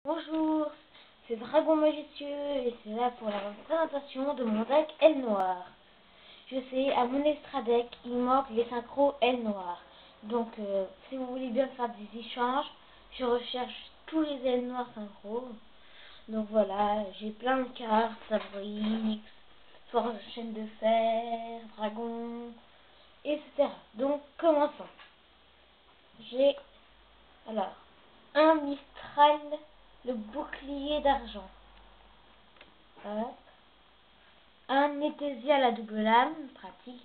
Bonjour, c'est Dragon Majestueux et c'est là pour la présentation de mon deck Aile Noire. Je sais, à mon extra deck, il manque les synchros Aile Noire. Donc, si vous voulez bien faire des échanges, je recherche tous les ailes noires synchros. Donc voilà, j'ai plein de cartes, Sabrix, Force Chaîne de Fer, Dragon, etc. Donc, commençons. J'ai, alors, un Mistral, le bouclier d'argent. Hop. Un Nétésia à la double lame, pratique.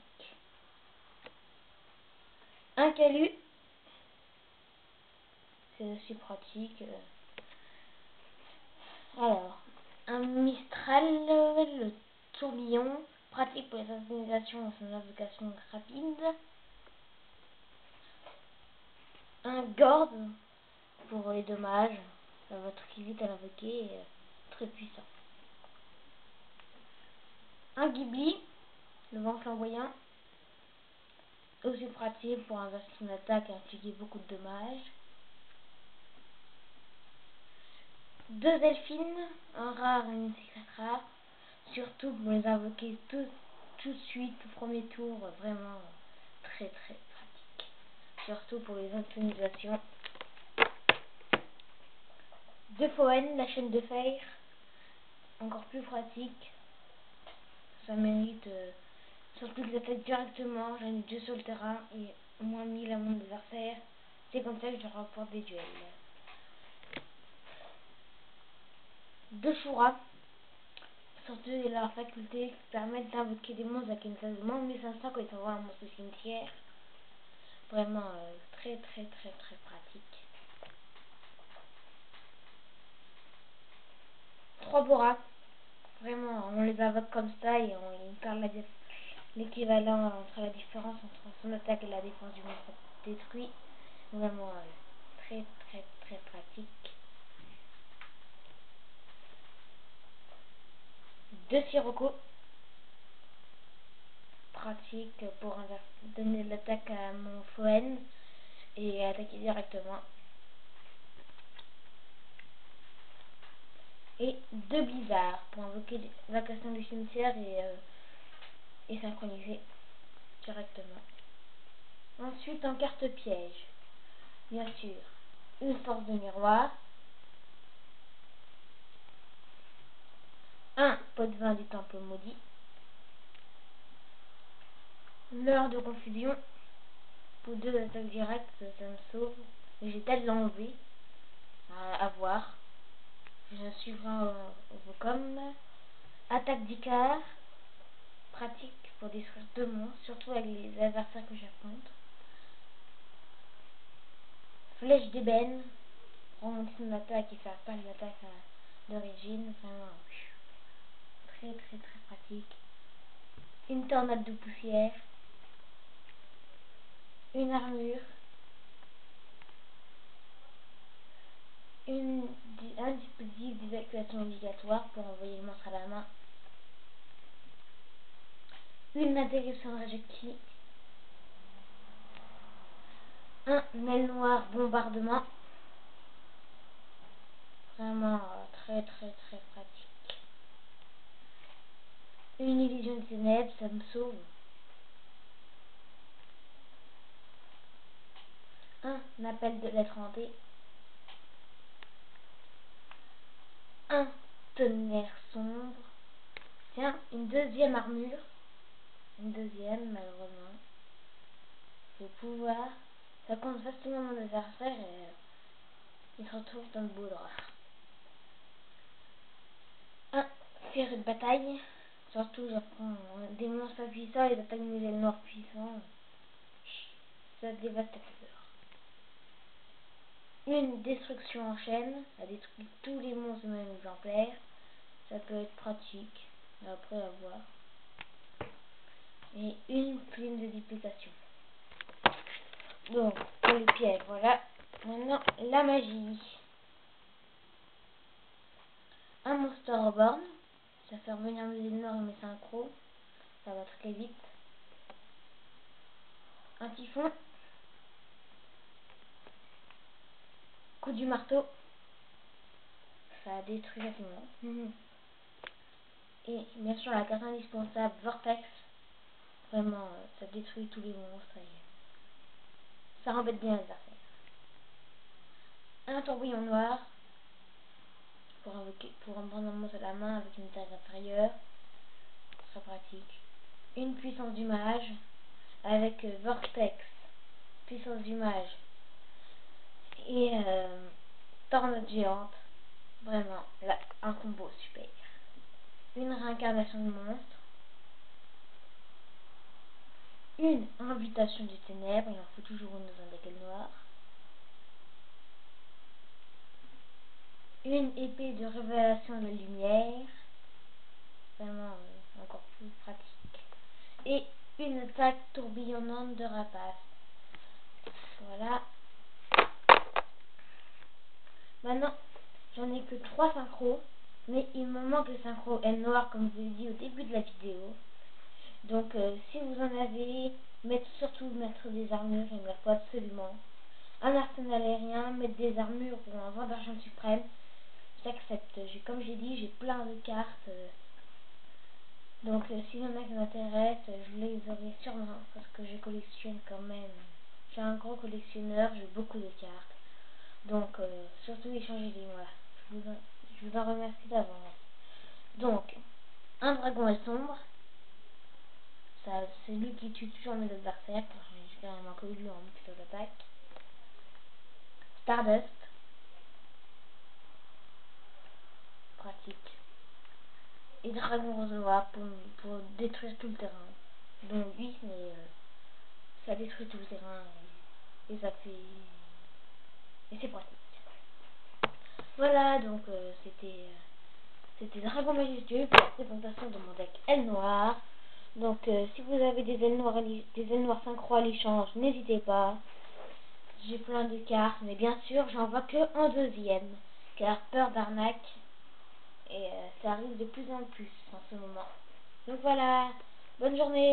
Un Calu, c'est aussi pratique. Alors, un Mistral, le tourbillon, pratique pour les synchronisations et son navigation rapide. Un Gord, pour les dommages, votre qui vite à l'invoquer, très puissant. Un Ghibli, le vent flamboyant, aussi pratique pour inverser son attaque et infliger beaucoup de dommages. Deux Elfines, un rare et une secrète rare, surtout pour les invoquer tout de suite au premier tour, vraiment très pratique, surtout pour les intronisations. Deux Foen, la chaîne de fer, encore plus pratique, ça mérite, surtout qu'ils attaquent directement, j'en ai deux sur le terrain et moins 1000 à mon adversaire, c'est comme ça que je remporte des duels. Deux Shura, surtout leur faculté qui permettent d'invoquer des monstres avec une classe de moins 1500 quand ils envoient un monstre au cimetière. Vraiment très pratique. Trois Boras, vraiment on les invoque comme ça et on parle l'équivalent entre la différence entre son attaque et la défense du monstre détruit. Vraiment très pratique. Deux Sirocco, pratique pour donner l'attaque à mon Foen et attaquer directement. Et deux Blizzards pour invoquer l'invocation du cimetière et synchroniser directement. Ensuite, en carte piège, bien sûr, une force de miroir, un pot de vin du temple maudit, l'heure de confusion, pour deux attaques directes, ça me sauve, mais j'ai peut-être l'enlever, à voir, je suivrai vos com. Attaque d'Icar, pratique pour détruire deux monstres, surtout avec les adversaires que j'affronte. Flèche d'ébène, remonter son attaque et faire pas l'attaque d'origine, vraiment très pratique. Une tornade de poussière, une armure, un dispositif d'évacuation obligatoire pour envoyer le monstre à la main, une interruption de réjectie, un aile noire bombardement, vraiment très pratique. Une illusion de ténèbres, ça me sauve. Un appel de lettre hantée. Un tonnerre sombre. Tiens, une deuxième armure. Une deuxième, malheureusement. Le pouvoir. Ça compte facilement mon adversaire et il se retrouve dans le beau drap. Un féru de bataille. Surtout, j'apprends des monstres puissants et d'attaques des ailes noires puissants. Ça dévastateur. Une destruction en chaîne, ça détruit tous les monstres du même exemplaire. Ça peut être pratique, mais après à voir. Et une plume de duplication. Donc, pour les pièges, voilà. Maintenant, la magie. Un Monster Reborn, ça fait revenir mes ailes noires et mes synchros. Ça va très vite. Un typhon. Coup du marteau. ça détruit facilement. Et bien sûr la carte indispensable Vortex, vraiment ça détruit tous les monstres et ça embête bien l'adversaire. Un tourbillon noir pour en prendre un monstre à la main avec une taille inférieure, très pratique. Une puissance du mage avec Vortex, puissance du mage et tornade géante, vraiment là, un combo super. Une réincarnation de monstre, une invitation du ténèbre, il en faut toujours une dans un deck noir, une épée de révélation de la lumière, vraiment encore plus pratique, et une attaque tourbillonnante de rapace. Voilà. Maintenant, j'en ai que 3 synchros, mais il me manque le synchro L noir comme je vous l'ai dit au début de la vidéo. Donc si vous en avez, surtout mettre des armures, il me faut absolument. Un arsenal aérien, mettre des armures ou un vent d'argent suprême, j'accepte. Comme j'ai dit, j'ai plein de cartes. Donc s'il y en a qui m'intéressent, je les aurai sûrement parce que je collectionne quand même. Je suis un gros collectionneur, j'ai beaucoup de cartes. Donc surtout échangez-les-moi. Je vous en remercie d'avance. Donc, un dragon est sombre. C'est lui qui tue toujours mes adversaires, car j'ai carrément que lui en plutôt d'attaque. Stardust. Pratique. Et dragon rose noir pour détruire tout le terrain. Donc oui, mais ça détruit tout le terrain et ça fait... Et c'est pratique. Voilà, donc c'était Dragon Majestueux pour la présentation de mon deck aile noire. Donc si vous avez des ailes noires synchro à l'échange, n'hésitez pas. J'ai plein de cartes, mais bien sûr j'en vois que en deuxième, car peur d'arnaque, et ça arrive de plus en plus en ce moment. Donc voilà, bonne journée.